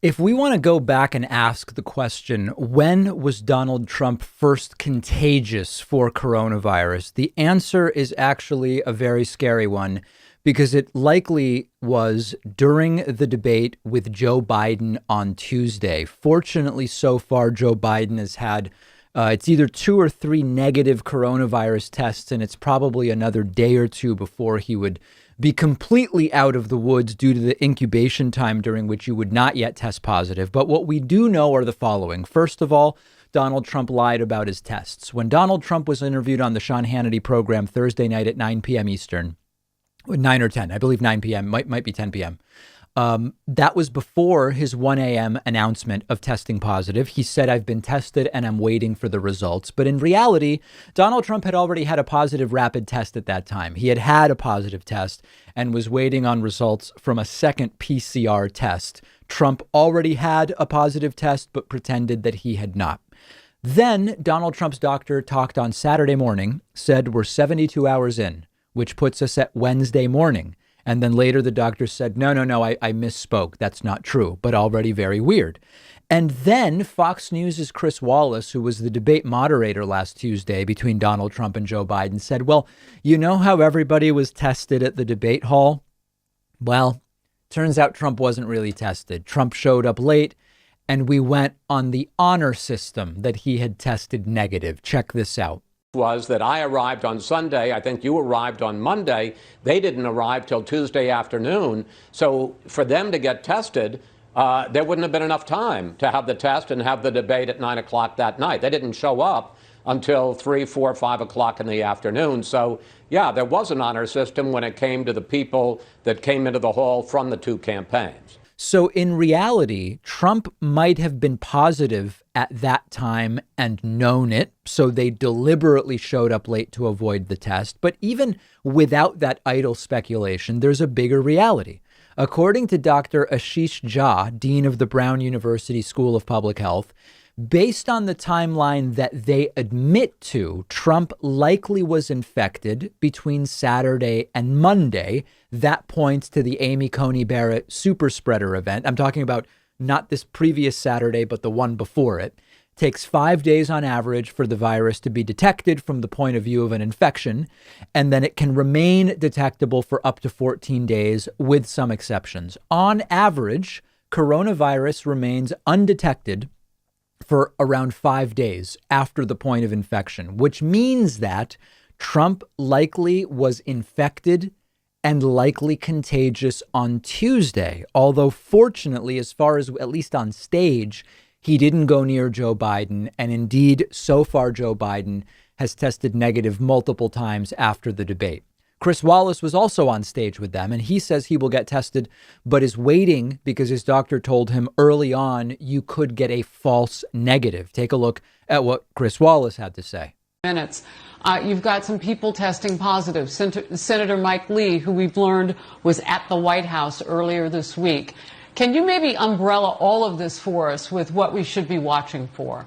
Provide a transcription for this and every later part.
If we want to go back and ask the question, when was Donald Trump first contagious for coronavirus? The answer is actually a very scary one, because it likely was during the debate with Joe Biden on Tuesday. Fortunately, so far, Joe Biden has had it's either 2 or 3 negative coronavirus tests, and it's probably another day or two before he would be completely out of the woods due to the incubation time during which you would not yet test positive. But what we do know are the following. First of all, Donald Trump lied about his tests. When Donald Trump was interviewed on the Sean Hannity program Thursday night at 9 p.m. Eastern, 9 or 10, I believe 9 p.m., might be 10 p.m. That was before his 1 a.m. announcement of testing positive. He said, "I've been tested and I'm waiting for the results." But in reality, Donald Trump had already had a positive rapid test at that time. He had had a positive test and was waiting on results from a second PCR test. Trump already had a positive test, but pretended that he had not. Then Donald Trump's doctor talked on Saturday morning, said we're 72 hours in, which puts us at Wednesday morning. And then later the doctor said, no, I misspoke. That's not true, but already very weird. And then Fox News' Chris Wallace, who was the debate moderator last Tuesday between Donald Trump and Joe Biden, said, well, you know how everybody was tested at the debate hall? Well, turns out Trump wasn't really tested. Trump showed up late and we went on the honor system that he had tested negative. Check this out. Was that I arrived on Sunday. I think you arrived on Monday. They didn't arrive till Tuesday afternoon. So for them to get tested, there wouldn't have been enough time to have the test and have the debate at 9 o'clock that night. They didn't show up until 3, 4, 5 o'clock in the afternoon. So, yeah, there was an honor system when it came to the people that came into the hall from the two campaigns. So in reality, Trump might have been positive at that time and known it. So they deliberately showed up late to avoid the test. But even without that idle speculation, there's a bigger reality. According to Dr. Ashish Jha, dean of the Brown University School of Public Health, based on the timeline that they admit to, Trump likely was infected between Saturday and Monday. That points to the Amy Coney Barrett super spreader event. I'm talking about not this previous Saturday, but the one before it. Takes 5 days on average for the virus to be detected from the point of view of an infection, and then it can remain detectable for up to 14 days with some exceptions. On average, coronavirus remains undetected for around 5 days after the point of infection, which means that Trump likely was infected and likely contagious on Tuesday. Although fortunately, as far as at least on stage, he didn't go near Joe Biden. And indeed, so far, Joe Biden has tested negative multiple times after the debate. Chris Wallace was also on stage with them, and he says he will get tested, but is waiting because his doctor told him early on you could get a false negative. Take a look at what Chris Wallace had to say. Minutes. You've got some people testing positive. Senator Mike Lee, who we've learned was at the White House earlier this week. Can you maybe umbrella all of this for us with what we should be watching for?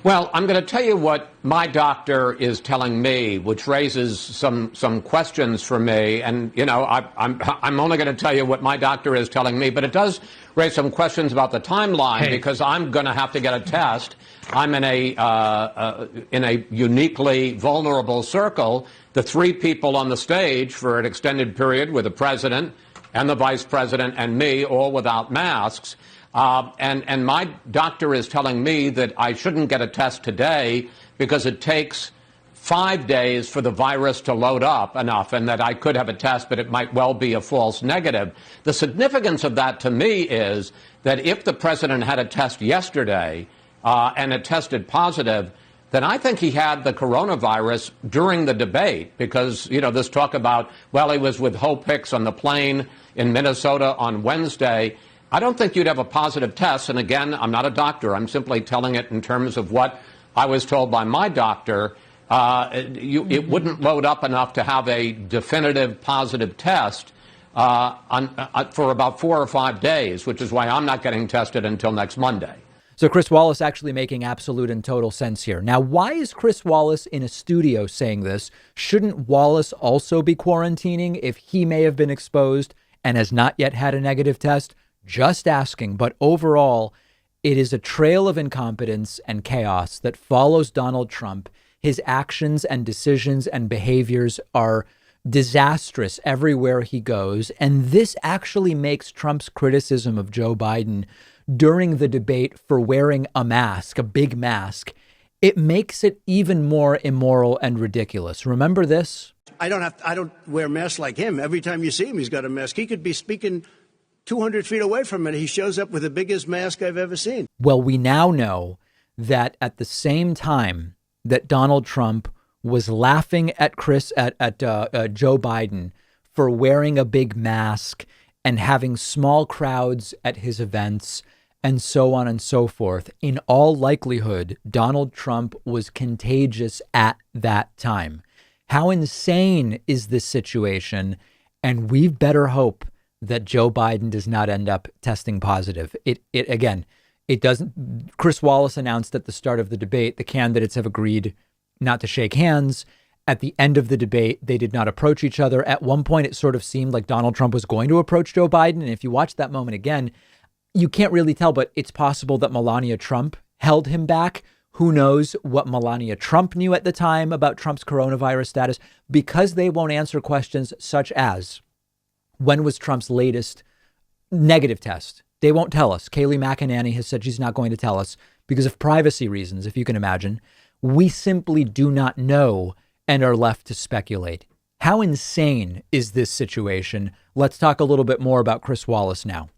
Well, I'm going to tell you what my doctor is telling me, which raises some questions for me. And, you know, I'm only going to tell you what my doctor is telling me, but it does raise some questions about the timeline because I'm going to have to get a test. I'm in a uniquely vulnerable circle. The 3 people on the stage for an extended period were the president and the vice president and me, all without masks. And my doctor is telling me that I shouldn't get a test today because it takes 5 days for the virus to load up enough, and that I could have a test, but it might well be a false negative. The significance of that to me is that if the president had a test yesterday and it tested positive, then I think he had the coronavirus during the debate because, you know, this talk about, well, he was with Hope Hicks on the plane in Minnesota on Wednesday. I don't think you'd have a positive test. And again, I'm not a doctor. I'm simply telling it in terms of what I was told by my doctor. It wouldn't load up enough to have a definitive positive test for about 4 or 5 days, which is why I'm not getting tested until next Monday. So Chris Wallace actually making absolute and total sense here. Now, why is Chris Wallace in a studio saying this? Shouldn't Wallace also be quarantining if he may have been exposed and has not yet had a negative test? Just asking. But overall, it is a trail of incompetence and chaos that follows Donald Trump. His actions and decisions and behaviors are disastrous everywhere he goes. And this actually makes Trump's criticism of Joe Biden during the debate for wearing a mask, a big mask, it makes it even more immoral and ridiculous. Remember this? I don't wear masks like him. Every time you see him, he's got a mask. He could be speaking 200 feet away from it. He shows up with the biggest mask I've ever seen. Well, we now know that at the same time that Donald Trump was laughing at Joe Biden for wearing a big mask and having small crowds at his events and so on and so forth, in all likelihood, Donald Trump was contagious at that time. How insane is this situation? And we better hope that Joe Biden does not end up testing positive. It doesn't. Chris Wallace announced at the start of the debate, the candidates have agreed not to shake hands. At the end of the debate, they did not approach each other. At one point, it sort of seemed like Donald Trump was going to approach Joe Biden. And if you watch that moment again, you can't really tell, but it's possible that Melania Trump held him back. Who knows what Melania Trump knew at the time about Trump's coronavirus status, because they won't answer questions such as, when was Trump's latest negative test? They won't tell us. Kayleigh McEnany has said she's not going to tell us because of privacy reasons, if you can imagine. We simply do not know and are left to speculate. How insane is this situation? Let's talk a little bit more about Chris Wallace now.